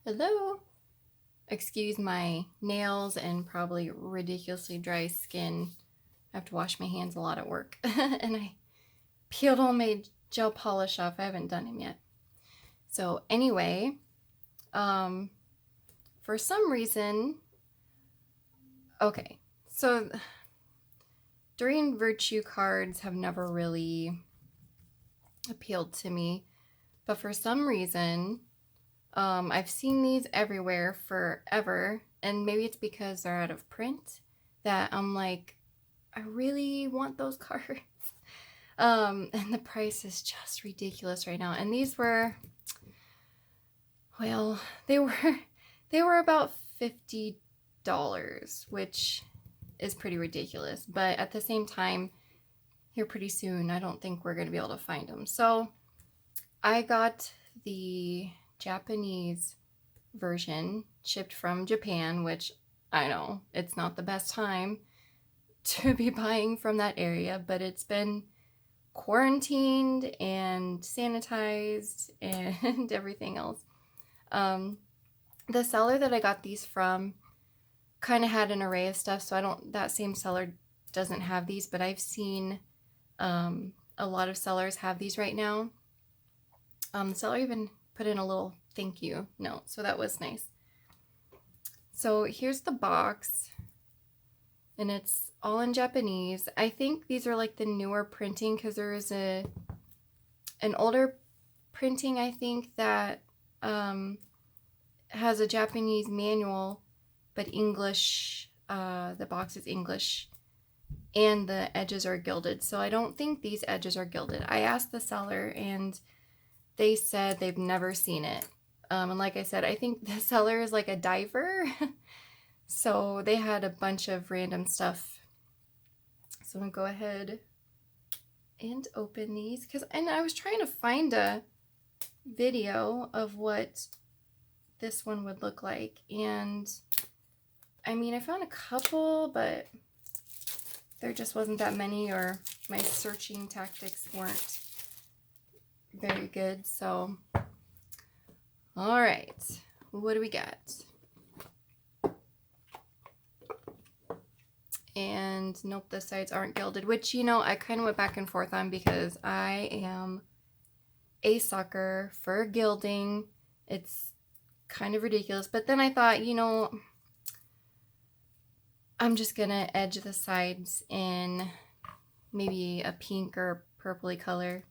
Hello. Excuse my nails and probably ridiculously dry skin. I have to wash my hands a lot at work. And I peeled all my gel polish off. I haven't done them yet. So anyway, um, for some reason, okay. So Doreen Virtue cards have never really appealed to me, but for some reason, I've seen these everywhere forever, and maybe it's because they're out of print that I'm like, I really want those cards. And the price is just ridiculous right now. And these were, well, they were they were about $50, which is pretty ridiculous. But at the same time, here pretty soon, I don't think we're gonna be able to find them. So I got the Japanese version shipped from Japan, which I know it's not the best time to be buying from that area, but it's been quarantined and sanitized and everything else. Um, the seller that I got these from kind of had an array of stuff, so I don't, that same seller doesn't have these, but I've seen a lot of sellers have these right now. The seller even put in a little thank you note, so that was nice. So here's the box, and it's all in Japanese. I think these are like the newer printing because there is an older printing, I think, that has a Japanese manual, but English. The box is English, and the edges are gilded. So I don't think these edges are gilded. I asked the seller, and they said they've never seen it. And like I said, I think the seller is like a diver. So they had a bunch of random stuff. So I'm gonna go ahead and open these and I was trying to find a video of what this one would look like, and I mean I found a couple, but there just wasn't that many, or my searching tactics weren't very good. So all right, what do we got? And nope, the sides aren't gilded, which, you know, I kind of went back and forth on because I am a sucker for gilding. It's kind of ridiculous, but then I thought, you know, I'm just gonna edge the sides in maybe a pink or purpley color.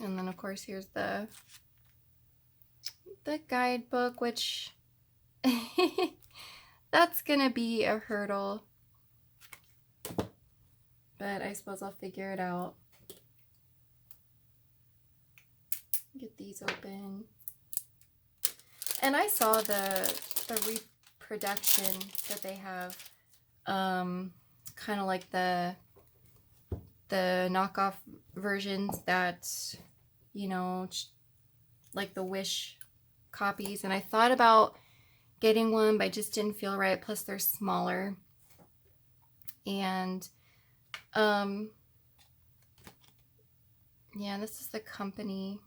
And then of course here's the guidebook, which that's gonna be a hurdle, but I suppose I'll figure it out. Get these open. And I saw the reproduction that they have, kind of like the knockoff versions that, you know, like the Wish copies. And I thought about getting one, but I just didn't feel right. Plus they're smaller. And yeah, this is the company.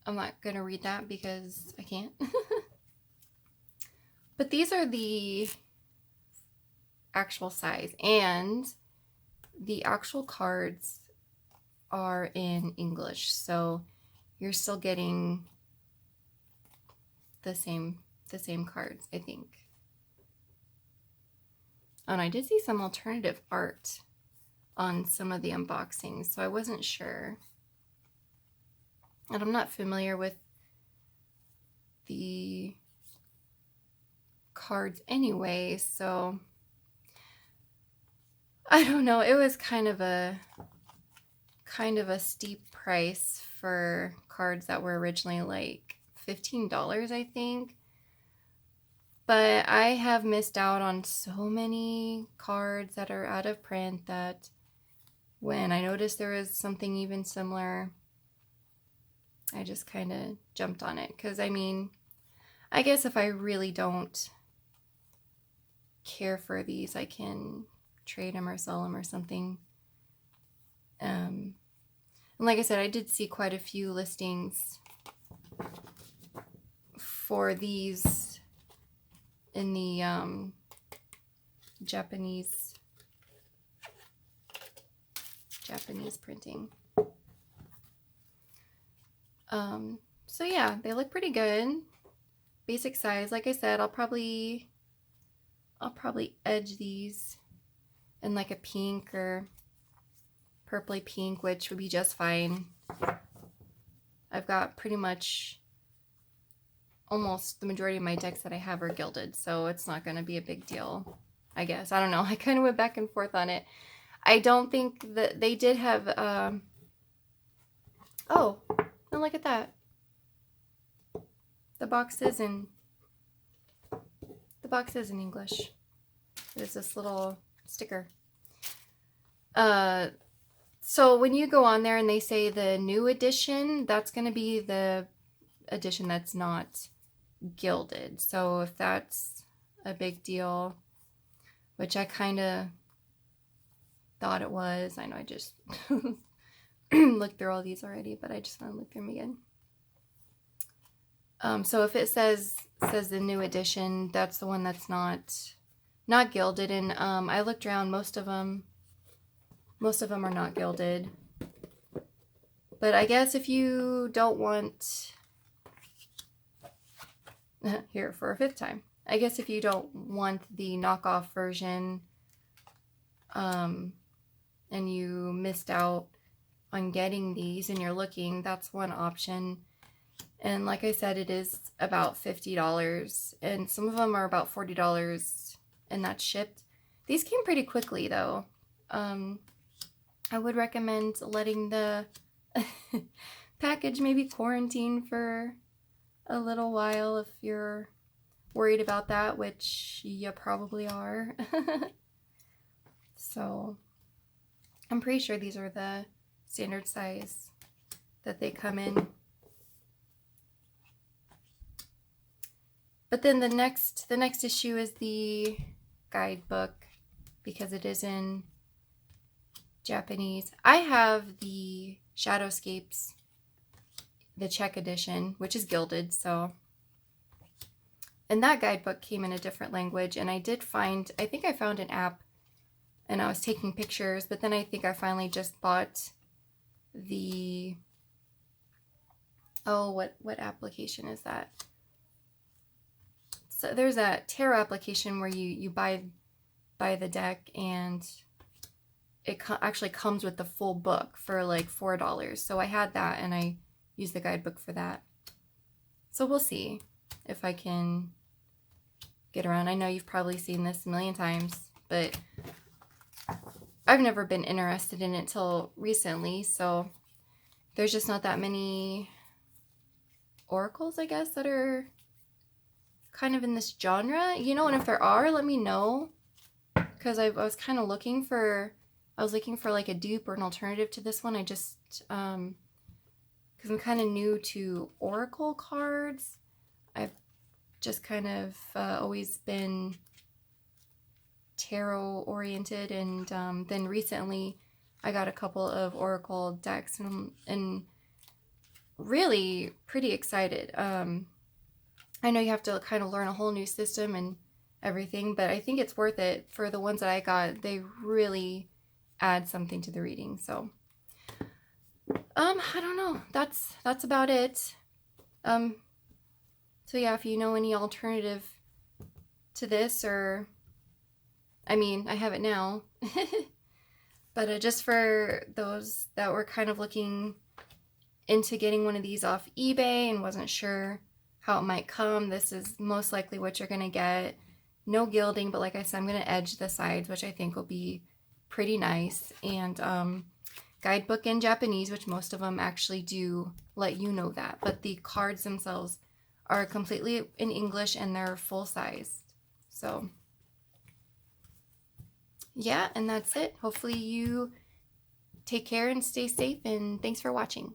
I'm not gonna read that because I can't. But these are the actual size, and the actual cards are in English, so you're still getting the same cards, I think. And I did see some alternative art on some of the unboxings, so I wasn't sure. And I'm not familiar with the cards anyway, so I don't know. It was kind of a steep price for cards that were originally like $15, I think. But I have missed out on so many cards that are out of print that when I noticed there was something even similar, I just kind of jumped on it. Because, I mean, I guess if I really don't care for these, I can trade them or sell them or something. And like I said, I did see quite a few listings for these in the Japanese printing. So yeah, they look pretty good. Basic size. Like I said, I'll probably edge these in like a pink or purpley pink, which would be just fine. I've got pretty much almost the majority of my decks that I have are gilded, so it's not going to be a big deal, I guess. I don't know. I kind of went back and forth on it. I don't think that they did have, oh, and look at that. The box is in English. There's this little sticker. So when you go on there and they say the new edition, that's going to be the edition that's not gilded. So if that's a big deal, which I kind of thought it was, I know I just looked through all these already, but I just want to look through them again. So if it says the new edition, that's the one that's not gilded. And I looked around, most of them are not gilded. But I guess if you don't want, here for a fifth time, I guess if you don't want the knockoff version, and you missed out on getting these and you're looking, that's one option. And like I said, it is about $50, and some of them are about $40, and that's shipped. These came pretty quickly though. I would recommend letting the package maybe quarantine for a little while if you're worried about that, which you probably are. So I'm pretty sure these are the standard size that they come in. But then the next issue is the guidebook, because it is in Japanese. I have the Shadowscapes, the Czech edition, which is gilded, so. And that guidebook came in a different language, and I think I found an app, and I was taking pictures, but then I think I finally just bought the, oh, what application is that? So there's a tarot application where you buy the deck, and it actually comes with the full book for like $4. So I had that, and I used the guidebook for that. So we'll see if I can get around. I know you've probably seen this a million times, but I've never been interested in it till recently. So there's just not that many oracles, I guess, that are kind of in this genre, you know. And if there are, let me know, because I was kind of looking for like a dupe or an alternative to this one. I just because I'm kind of new to oracle cards. I've just kind of always been tarot oriented, and then recently I got a couple of oracle decks, and really pretty excited. I know you have to kind of learn a whole new system and everything, but I think it's worth it. For the ones that I got, they really add something to the reading. So I don't know, that's about it. So yeah, if you know any alternative to this, or I mean, I have it now, but just for those that were kind of looking into getting one of these off eBay and wasn't sure how it might come, this is most likely what you're gonna get. No gilding, but like I said, I'm gonna edge the sides, which I think will be pretty nice. And guidebook in Japanese, which most of them actually do let you know that, but the cards themselves are completely in English, and they're full size. So yeah, and that's it. Hopefully you take care and stay safe, and thanks for watching.